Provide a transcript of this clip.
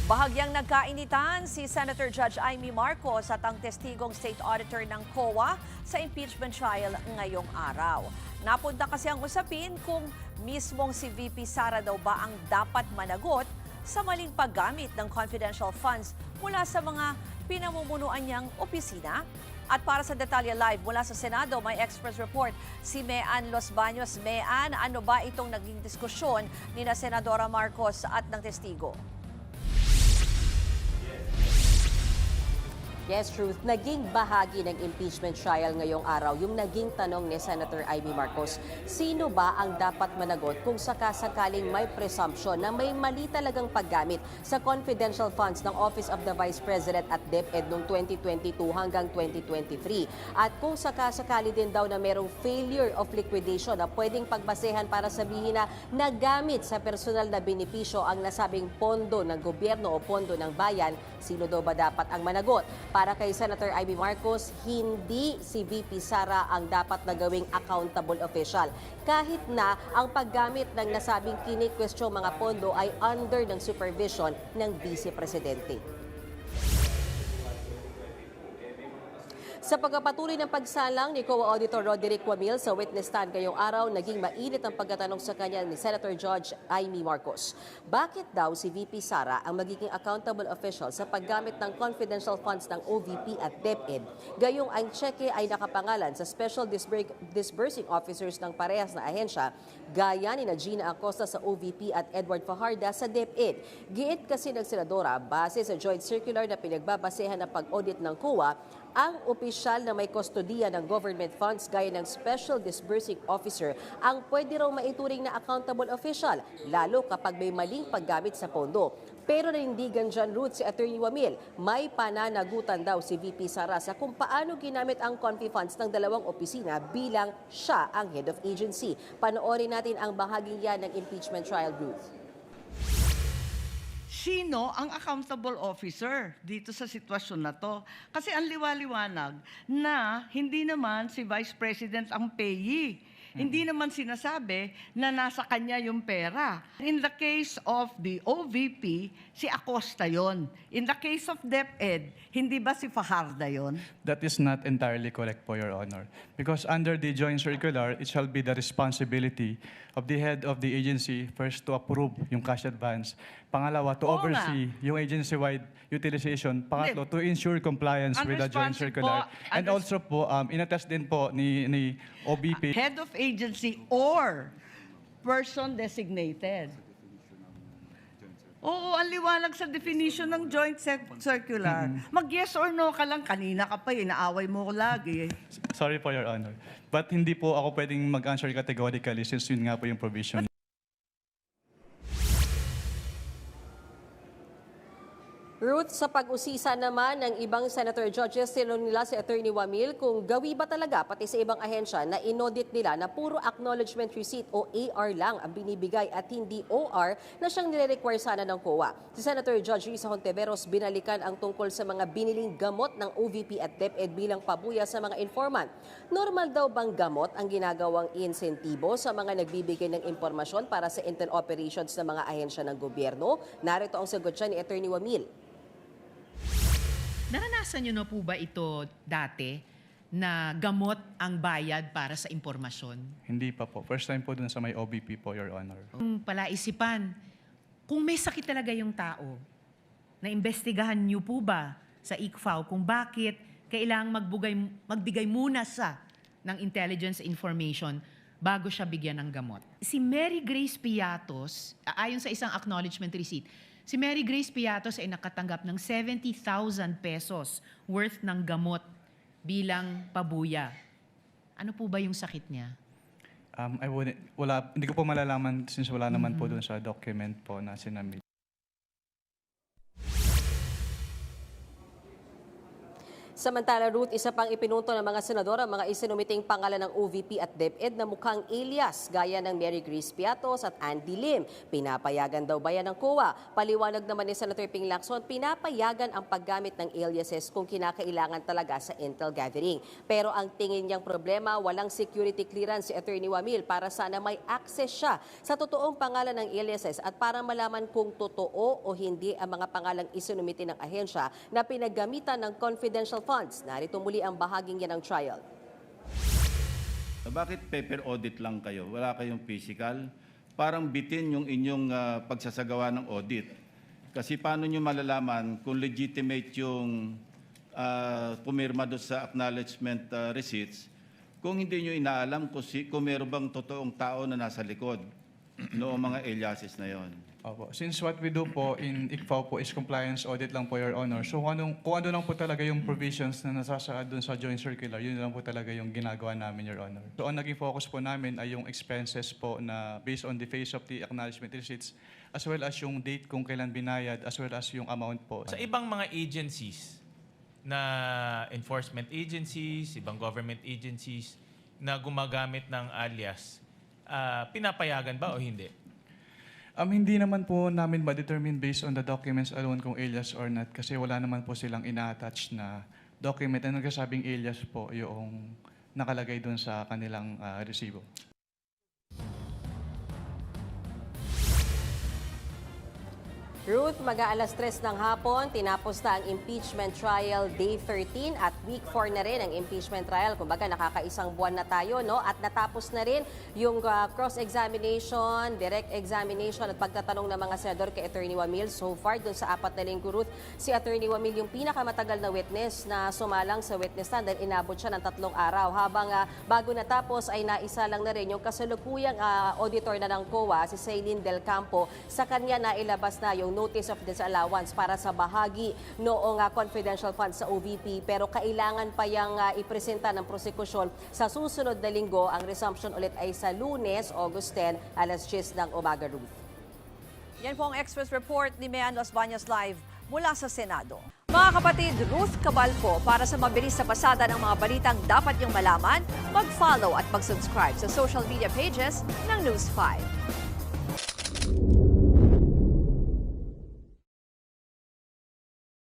Bahagyang nagkainitan si Senator Judge Amy Marcos at ang testigong state auditor ng COA sa impeachment trial ngayong araw. Napunta kasi ang usapin kung mismong si VP Sara daw ba ang dapat managot sa maling paggamit ng confidential funds mula sa mga pinamumunuan niyang opisina. At para sa Detalye Live mula sa Senado, may Express Report si Mean Los Baños. Mean, ano ba itong naging diskusyon ni na Senadora Marcos at ng testigo? Yes, Truth. Naging bahagi ng impeachment trial ngayong araw yung naging tanong ni Senator Amy Marcos. Sino ba ang dapat managot kung sakasakaling may presumption na may mali talagang paggamit sa confidential funds ng Office of the Vice President at DepEd noong 2022 hanggang 2023? At kung sakasakali din daw na merong failure of liquidation na pwedeng pagbasehan para sabihin na nagamit sa personal na benepisyo ang nasabing pondo ng gobyerno o pondo ng bayan, sino daw ba dapat ang managot? Para kay Senator Amy Marcos, hindi si VP Sara ang dapat na gawing accountable official. Kahit na ang paggamit ng nasabing kini-question mga pondo ay under ng supervision ng Vice Presidente. Sa pagpapatuloy ng pagsalang ni COA Auditor Roderick Wamil sa witness stand ngayong araw, naging mainit ang pagtatanong sa kanya ni Senator Judge Amy Marcos. Bakit daw si VP Sara ang magiging accountable official sa paggamit ng confidential funds ng OVP at DepEd? Gayong ang cheque ay nakapangalan sa special disbursing officers ng parehas na ahensya, gaya ni Gina Acosta sa OVP at Edward Fajarda sa DepEd. Giit kasi ng Senadora, base sa joint circular na pinagbabasehan ng pag-audit ng COA, ang opisyal na may kustodiya ng government funds gaya ng Special Disbursing Officer ang pwede raw maituring na accountable official, lalo kapag may maling paggamit sa pondo. Pero nanindigan dyan, Ruth, si Attorney Wamil, may pananagutan daw si VP Sara sa kung paano ginamit ang confi funds ng dalawang opisina bilang siya ang head of agency. Panoorin natin ang bahaging yan ng impeachment trial, Ruth. Sino ang accountable officer dito sa sitwasyon na to? Kasi ang liwaliwanag na hindi naman si Vice President ang payee. Hindi naman sinasabi na nasa kanya yung pera. In the case of the OVP, si Acosta yon. In the case of DepEd, hindi ba si Fajarda yon? That is not entirely correct po, Your Honor. Because under the joint circular, it shall be the responsibility of the head of the agency first to approve yung cash advance. Pangalawa, to Oo oversee yung agency-wide utilization. Pangatlo, to ensure compliance with the joint circular. And also po, inattest din po ni OBP. Head of agency or person designated. Oo, ang liwanag sa definition ng joint circular. Mag-yes or no ka lang, kanina ka pa, inaaway mo ko lagi. Sorry po, Your Honor. But hindi po ako pwedeng mag-answer categorically since yun nga po yung provision. Ruth, sa pag-usisa naman ng ibang senator judges, tinanong nila si Attorney Wamil kung gawi ba talaga pati sa ibang ahensya na inaudit nila na puro acknowledgement receipt o AR lang ang binibigay at hindi OR na siyang nire-require sana ng COA. Si Senator Judge Risa Hontiveros binalikan ang tungkol sa mga biniling gamot ng OVP at DepEd bilang pabuya sa mga informant. Normal daw bang gamot ang ginagawang insentibo sa mga nagbibigay ng impormasyon para sa intel operations ng mga ahensya ng gobyerno? Narito ang sagot siya ni Attorney Wamil. Naranasan niyo na po ba ito dati na gamot ang bayad para sa impormasyon? Hindi pa po. First time po dun sa may OBP po, Your Honor. Kung palaisipan, kung may sakit talaga yung tao, naimbestigahan niyo po ba sa ICFAO kung bakit kailangang magbigay muna sa ng intelligence information bago siya bigyan ng gamot? Si Mary Grace Piatos, ayon sa isang acknowledgement receipt, si Mary Grace Piatos ay nakatanggap ng 70,000 pesos worth ng gamot bilang pabuya. Ano po ba yung sakit niya? Hindi ko po malalaman since wala naman po dun sa document po na sinamit. Samantala, Ruth, isa pang ipinunto ng mga senador ang mga isinumiting pangalan ng OVP at DepEd na mukhang alias gaya ng Mary Grace Piatos at Andy Lim. Pinapayagan daw ba yan ng COA? Paliwanag naman ni Senator Ping Lacson, pinapayagan ang paggamit ng aliases kung kinakailangan talaga sa intel gathering. Pero ang tingin niyang problema, walang security clearance si Attorney Wamil para sana may access siya sa totoong pangalan ng aliases at para malaman kung totoo o hindi ang mga pangalang isinumiti ng ahensya na pinaggamitan ng confidential funds. Narito muli ang bahaging yan ng trial. Bakit paper audit lang kayo? Wala kayong physical? Parang bitin yung inyong pagsasagawa ng audit. Kasi paano nyo malalaman kung legitimate yung pumirma doon sa acknowledgement receipts kung hindi nyo inaalam kung meron bang totoong tao na nasa likod noong mga aliases na yon? Opo. Since what we do po in ICFAO po is compliance audit lang po, Your Honor. So kung ano lang po talaga yung provisions na nasasaad dun sa joint circular, yun lang po talaga yung ginagawa namin, Your Honor. So ang naging focus po namin ay yung expenses po na based on the face of the acknowledgement receipts as well as yung date kung kailan binayad as well as yung amount po. Sa ibang mga agencies na enforcement agencies, ibang government agencies na gumagamit ng alias, pinapayagan ba o hindi? Hindi naman po namin ma-determine based on the documents alone kung alias or not kasi wala naman po silang ina-attach na document na nagsasabing alias po yung nakalagay doon sa kanilang resibo. Ruth, mag-aalas 3 ng hapon, tinapos na ang impeachment trial day 13 at week 4 na rin ang impeachment trial. Kumbaga, nakakaisang buwan na tayo, no? At natapos na rin yung cross-examination, direct examination at pagtatanong ng mga senador kay Attorney Wamil. So far, dun sa 4 na linggo, Ruth, si Attorney Wamil yung pinakamatagal na witness na sumalang sa witness stand dahil inabot siya ng 3 araw. Habang bago natapos ay naisa lang na rin yung kasalukuyang auditor na ng COA, si Celine Del Campo. Sa kanya nailabas na yung notice of disallowance para sa bahagi noong confidential funds sa OVP pero kailangan pa yang ipresenta ng prosekusyon sa susunod na linggo. Ang resumption ulit ay sa Lunes, August 10, alas 10 ng umaga, Ruth. Yan po ang Express Report ni Mean Las Bañas live mula sa Senado. Mga kapatid, Ruth Cabalco, para sa mabilis na pasada ng mga balitang dapat niyong malaman, mag-follow at mag-subscribe sa social media pages ng News 5.